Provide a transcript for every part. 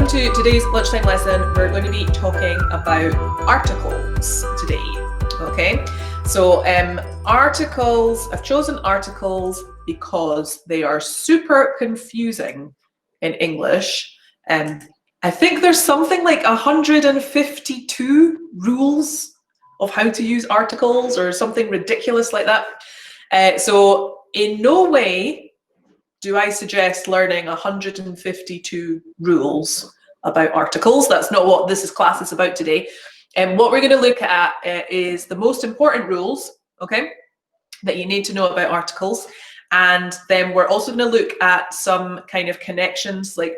welcome to today's lunchtime lesson. We're going to be talking about articles today, okay? So articles, I've chosen articles because they are super confusing in English. I think there's something like 152 rules of how to use articles or something ridiculous like that. So in no way do I suggest learning 152 rules about articles. That's not what this class is about today. And what we're going to look at is the most important rules, okay, that you need to know about articles. And then we're also going to look at some kind of connections, like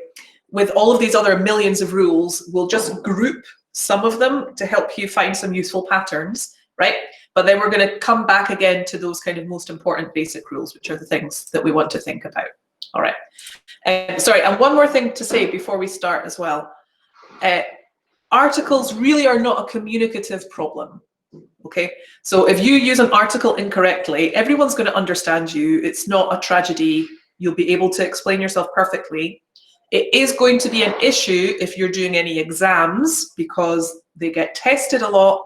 with all of these other millions of rules, we'll just group some of them to help you find some useful patterns, right? But then we're going to come back again to those kind of most important basic rules, which are the things that we want to think about. All right. Sorry, and one more thing to say before we start as well. Articles really are not a communicative problem. Okay, so if you use an article incorrectly, everyone's going to understand you. It's not a tragedy. You'll be able to explain yourself perfectly. It is going to be an issue if you're doing any exams because they get tested a lot,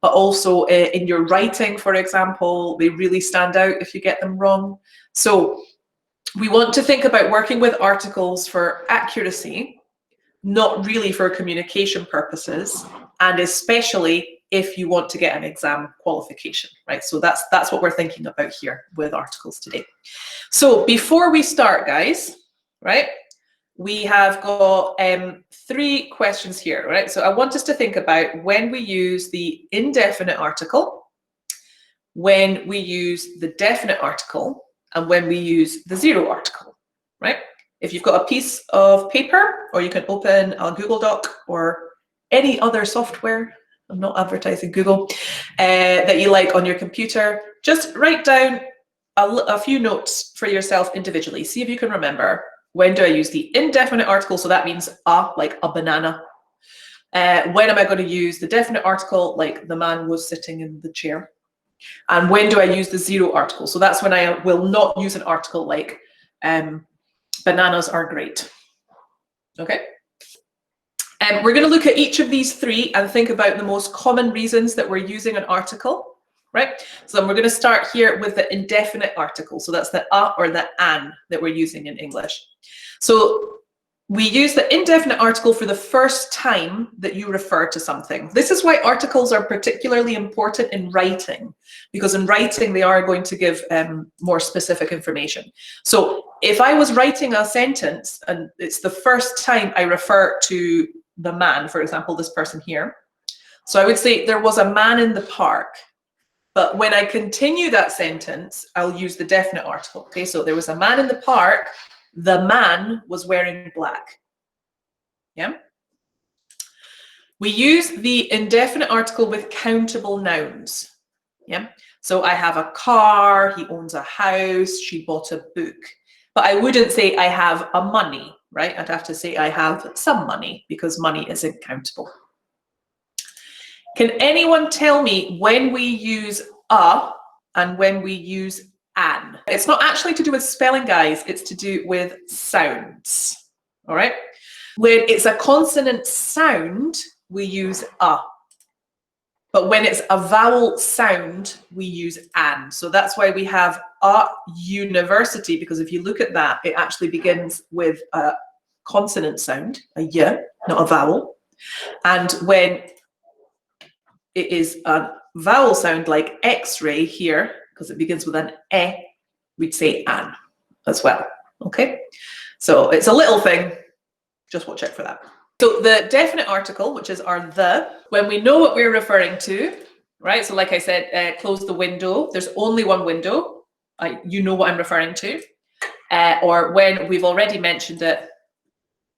but also in your writing, for example, they really stand out if you get them wrong. So we want to think about working with articles for accuracy, not really for communication purposes, and especially if you want to get an exam qualification, right? So that's what we're thinking about here with articles today. So before we start, guys, right, we have got 3 questions here, right? So I want us to think about when we use the indefinite article, when we use the definite article, and when we use the zero article, right? If you've got a piece of paper, or you can open a Google Doc or any other software, I'm not advertising Google, that you like on your computer, just write down a few notes for yourself individually. See if you can remember. When do I use the indefinite article? So that means like a banana. When am I going to use the definite article, like the man was sitting in the chair? And when do I use the zero article? So that's when I will not use an article like bananas are great. Okay. And we're going to look at each of these 3 and think about the most common reasons that we're using an article, right? So we're going to start here with the indefinite article. So that's the a or the an that we're using in English. So we use the indefinite article for the first time that you refer to something. This is why articles are particularly important in writing, because in writing they are going to give more specific information. So if I was writing a sentence and it's the first time I refer to the man, for example, this person here, so I would say there was a man in the park. But when I continue that sentence, I'll use the definite article. Okay, so there was a man in the park. The man was wearing black. Yeah. We use the indefinite article with countable nouns. Yeah. So I have a car, he owns a house, she bought a book. But I wouldn't say I have a money, right? I'd have to say I have some money because money isn't countable. Can anyone tell me when we use a and when we use an? It's not actually to do with spelling, guys. It's to do with sounds. All right. When it's a consonant sound, we use a. But when it's a vowel sound, we use an. So that's why we have a university, because if you look at that, it actually begins with a consonant sound, a y, not a vowel. And when it is a vowel sound like X-ray here, because it begins with an e, we'd say an as well, okay? So it's a little thing, just watch out for that. So the definite article, which is our the, when we know what we're referring to, right? So like I said, close the window, there's only one window, you know what I'm referring to. Or when we've already mentioned it,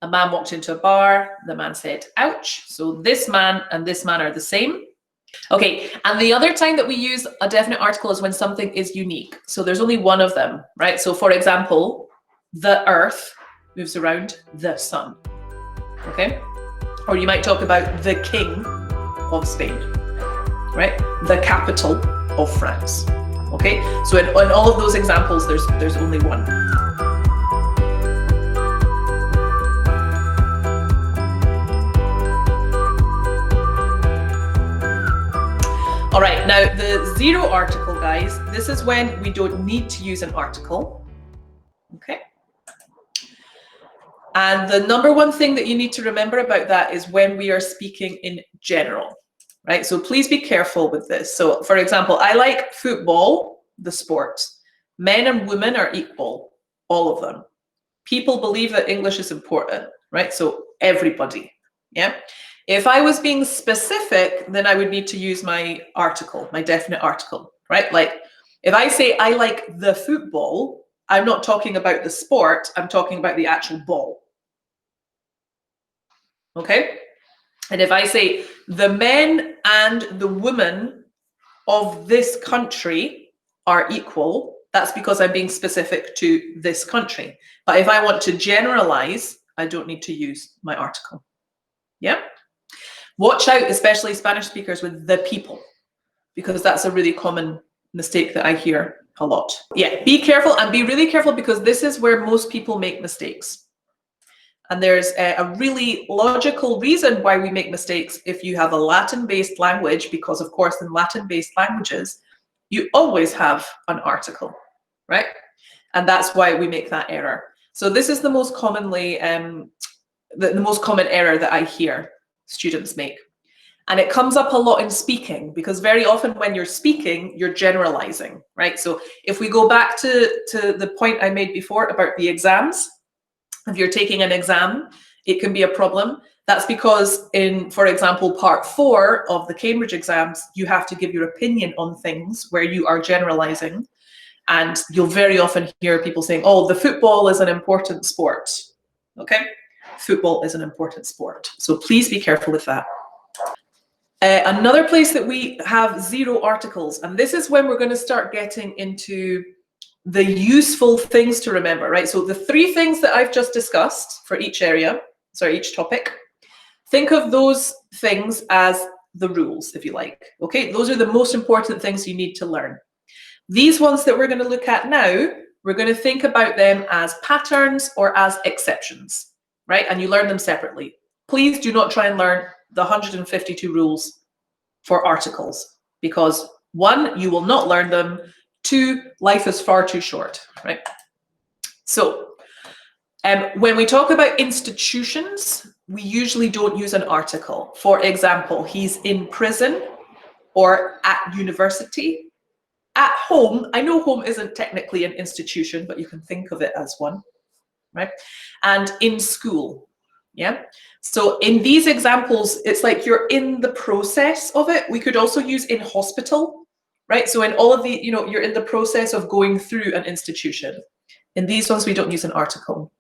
a man walked into a bar, the man said, ouch. So this man and this man are the same. Okay, and the other time that we use a definite article is when something is unique. So there's only one of them, right? So for example, the earth moves around the sun, okay? Or you might talk about the king of Spain, right? The capital of France, okay? So in all of those examples, there's only one. All right, now the zero article, guys, this is when we don't need to use an article, okay? And the number one thing that you need to remember about that is when we are speaking in general, right? So please be careful with this. So for example, I like football, the sport. Men and women are equal, all of them. People believe that English is important, right? So everybody, yeah? If I was being specific, then I would need to use my article, my definite article, right? Like if I say I like the football, I'm not talking about the sport, I'm talking about the actual ball. Okay? And if I say the men and the women of this country are equal, that's because I'm being specific to this country. But if I want to generalize, I don't need to use my article. Yeah? Watch out, especially Spanish speakers, with the people, because that's a really common mistake that I hear a lot. Yeah, be careful and be really careful, because this is where most people make mistakes. And there's a really logical reason why we make mistakes if you have a Latin-based language, because of course in Latin-based languages, you always have an article, right? And that's why we make that error. So this is the most commonly, the most common error that I hear students make. And it comes up a lot in speaking, because very often when you're speaking, you're generalizing, right? So if we go back to the point I made before about the exams, if you're taking an exam, it can be a problem. That's because in, for example, part 4 of the Cambridge exams, you have to give your opinion on things where you are generalizing. And you'll very often hear people saying, oh, the football is an important sport, okay? Football is an important sport. So please be careful with that. Another place that we have zero articles, and this is when we're going to start getting into the useful things to remember, right? So the 3 things that I've just discussed for each area, sorry, each topic, think of those things as the rules, if you like, okay? Those are the most important things you need to learn. These ones that we're going to look at now, we're going to think about them as patterns or as exceptions, right? And you learn them separately. Please do not try and learn the 152 rules for articles, because 1, you will not learn them. 2, life is far too short, right? So when we talk about institutions, we usually don't use an article. For example, he's in prison or at university. At home, I know home isn't technically an institution, but you can think of it as one, right? And in school, yeah? So in these examples, it's like you're in the process of it. We could also use in hospital, right? So in all of the, you're in the process of going through an institution. In these ones, we don't use an article.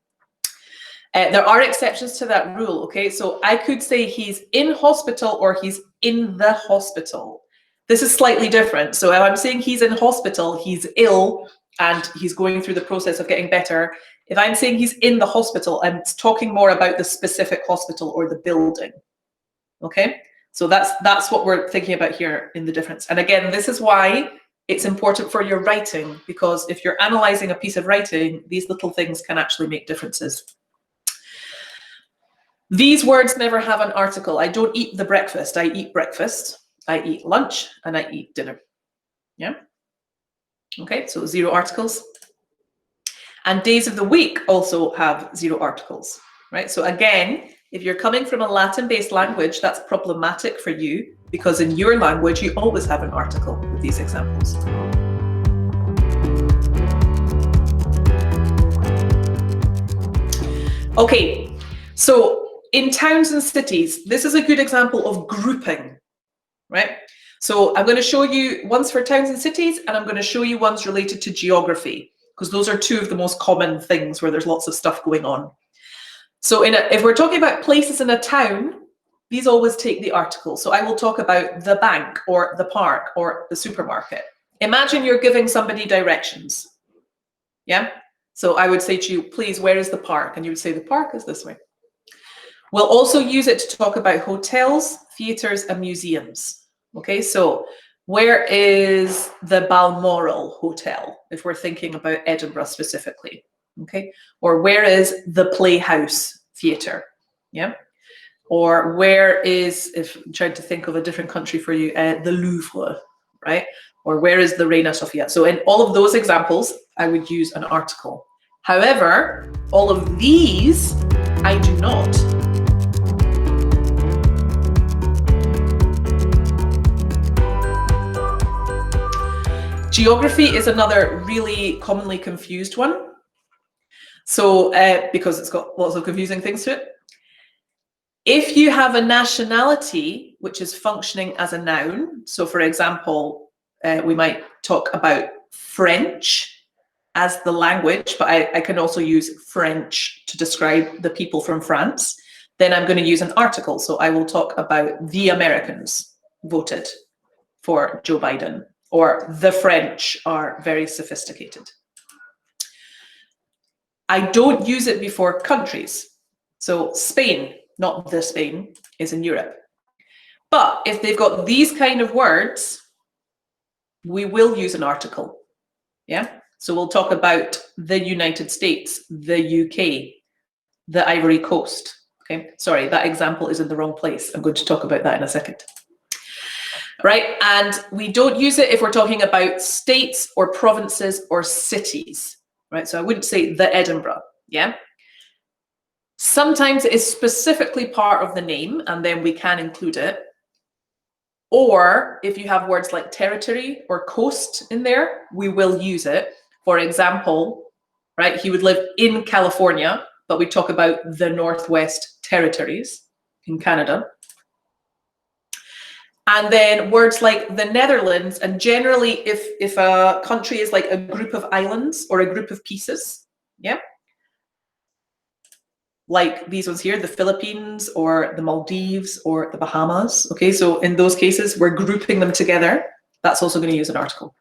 There are exceptions to that rule, okay? So I could say he's in hospital or he's in the hospital. This is slightly different. So if I'm saying he's in hospital, he's ill and he's going through the process of getting better. If I'm saying he's in the hospital, I'm talking more about the specific hospital or the building, okay? So that's what we're thinking about here in the difference. And again, this is why it's important for your writing, because if you're analyzing a piece of writing, these little things can actually make differences. These words never have an article. I don't eat the breakfast, I eat breakfast. I eat lunch and I eat dinner. Yeah? Okay, so 0 articles. And days of the week also have 0 articles, right? So again, if you're coming from a Latin-based language, that's problematic for you, because in your language, you always have an article with these examples. Okay, so in towns and cities, this is a good example of grouping, right? So I'm going to show you ones for towns and cities, and I'm going to show you ones related to geography, because those are 2 of the most common things where there's lots of stuff going on. So if we're talking about places in a town, these always take the article. So I will talk about the bank or the park or the supermarket. Imagine you're giving somebody directions. Yeah? So I would say to you, please, where is the park? And you would say, the park is this way. We'll also use it to talk about hotels, theatres, and museums. Okay, so where is the Balmoral Hotel, if we're thinking about Edinburgh specifically? Okay, or where is the Playhouse Theatre? Yeah. Or where is, if I'm trying to think of a different country for you, the Louvre, right? Or where is the Reina Sofia? So in all of those examples, I would use an article. However, all of these, I do not. Geography is another really commonly confused one. So, because it's got lots of confusing things to it. If you have a nationality which is functioning as a noun, so for example, we might talk about French as the language, but I can also use French to describe the people from France, then I'm going to use an article. So I will talk about the Americans voted for Joe Biden, or the French are very sophisticated. I don't use it before countries. So Spain, not the Spain, is in Europe. But if they've got these kind of words, we will use an article. Yeah. So we'll talk about the United States, the UK, the Ivory Coast. Okay. Sorry, that example is in the wrong place. I'm going to talk about that in a second. Right. And we don't use it if we're talking about states or provinces or cities. Right. So I wouldn't say the Edinburgh. Yeah. Sometimes it is specifically part of the name, and then we can include it. Or if you have words like territory or coast in there, we will use it. For example, right, he would live in California, but we talk about the Northwest Territories in Canada. And then words like the Netherlands, and generally if a country is like a group of islands or a group of pieces, yeah, like these ones here, the Philippines or the Maldives or the Bahamas. Okay, so in those cases, we're grouping them together. That's also going to use an article.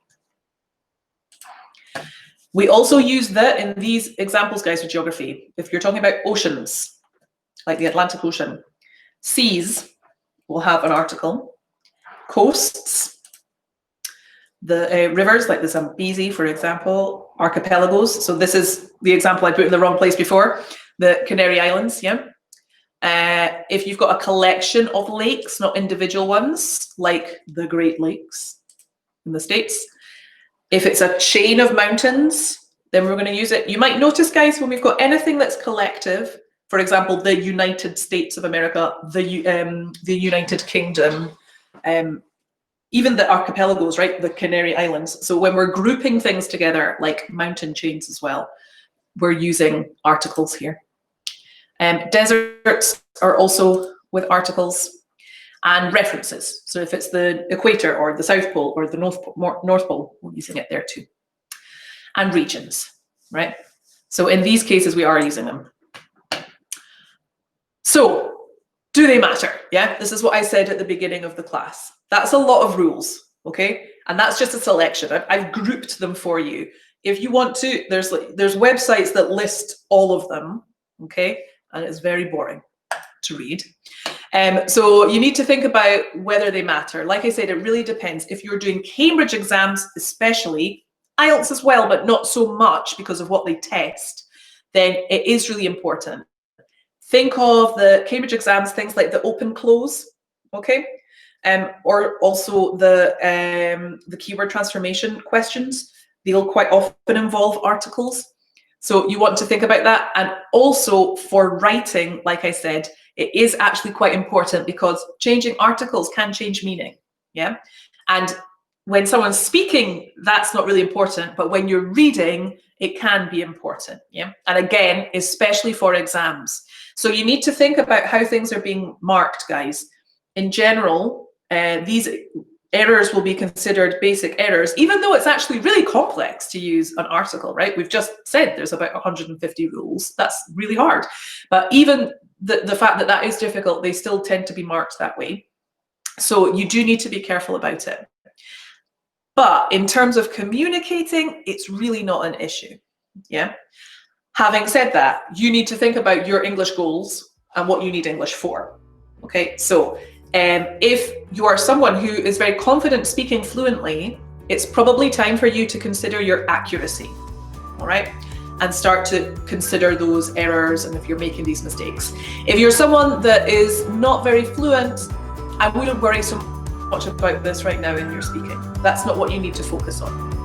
We also use the in these examples, guys, with geography. If you're talking about oceans, like the Atlantic Ocean, seas will have an article. Coasts, the rivers, like the Zambezi, for example, archipelagos. So this is the example I put in the wrong place before, the Canary Islands, yeah. If you've got a collection of lakes, not individual ones, like the Great Lakes in the States. If it's a chain of mountains, then we're going to use it. You might notice, guys, when we've got anything that's collective, for example, the United States of America, the United Kingdom, even the archipelagos, right, the Canary Islands. So when we're grouping things together, like mountain chains as well, we're using articles here. Deserts are also with articles, and references. So if it's the equator or the South Pole or the North Pole, we're using it there too. And regions, right? So in these cases, we are using them. So do they matter? Yeah, this is what I said at the beginning of the class. That's a lot of rules, okay? And that's just a selection. I've grouped them for you. If you want to, there's websites that list all of them, okay? And it's very boring to read. So you need to think about whether they matter. Like I said, it really depends. If you're doing Cambridge exams, especially, IELTS as well, but not so much because of what they test, then it is really important. Think of the Cambridge exams, things like the open close, okay? Or also the keyword transformation questions. They'll quite often involve articles. So you want to think about that. And also for writing, like I said, it is actually quite important because changing articles can change meaning, yeah? And when someone's speaking, that's not really important, but when you're reading, it can be important, yeah? And again, especially for exams. So you need to think about how things are being marked, guys. In general, these errors will be considered basic errors, even though it's actually really complex to use an article, right? We've just said there's about 150 rules. That's really hard. But even the fact that that is difficult, they still tend to be marked that way. So you do need to be careful about it. But in terms of communicating, it's really not an issue, yeah? Having said that, you need to think about your English goals and what you need English for, okay? So if you are someone who is very confident speaking fluently, it's probably time for you to consider your accuracy, all right? and start to consider those errors and if you're making these mistakes. If you're someone that is not very fluent, I wouldn't worry so much about this right now in your speaking. That's not what you need to focus on.